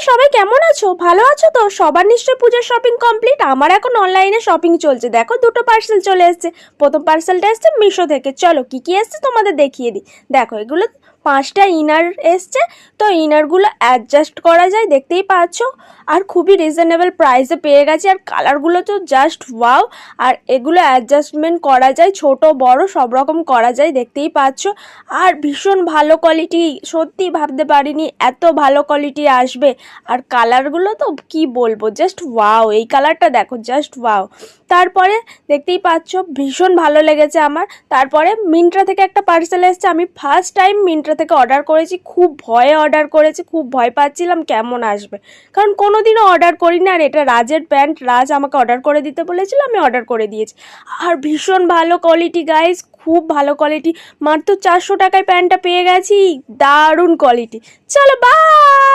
সবাই কেমন আছো? ভালো আছো তো? সবার নিশ্চয়ই পূজার শপিং কমপ্লিট। আমার এখন অনলাইনে শপিং চলছে। দেখো দুটো পার্সেল চলে এসেছে। প্রথম পার্সেলটা এসেছে মিশো থেকে। চলো কি কি এসেছে তোমাদের দেখিয়ে দিই। দেখো এগুলো 5টা ইনার এসছে। তো ইনারগুলো অ্যাডজাস্ট করা যায়, দেখতেই পাচ্ছ। আর খুবই রিজনেবল প্রাইসে পেয়ে গেছি। আর কালারগুলো তো জাস্ট ওয়াও। আর এগুলো অ্যাডজাস্টমেন্ট করা যায়, ছোট বড় সব রকম করা যায়, দেখতেই পাচ্ছ। আর ভীষণ ভালো কোয়ালিটি, সত্যি ভাবতে পারিনি এত ভালো কোয়ালিটি আসবে। আর কালারগুলো তো কি বলবো, জাস্ট ওয়াও। এই কালারটা দেখো, জাস্ট ওয়াও। তারপরে দেখতেই পাচ্ছ ভীষণ ভালো লেগেছে আমার। তারপরে মিন্ত্রা থেকে একটা পার্সেল এসেছে। আমি ফার্স্ট টাইম মিন্ত্রা থেকে অর্ডার করেছি, খুব ভয়ে অর্ডার করেছি, খুব ভয় পাচ্ছিলাম কেমন আসবে, কারণ কোনোদিনও অর্ডার করি না। আর এটা রাজের প্যান্ট, রাজ আমাকে অর্ডার করে দিতে বলেছিল, আমি অর্ডার করে দিয়েছি। আর ভীষণ ভালো কোয়ালিটি গাইস, খুব ভালো কোয়ালিটি। মাত্র 400 টাকায় প্যান্টটা পেয়ে গেছি, দারুণ কোয়ালিটি। চলো বাই।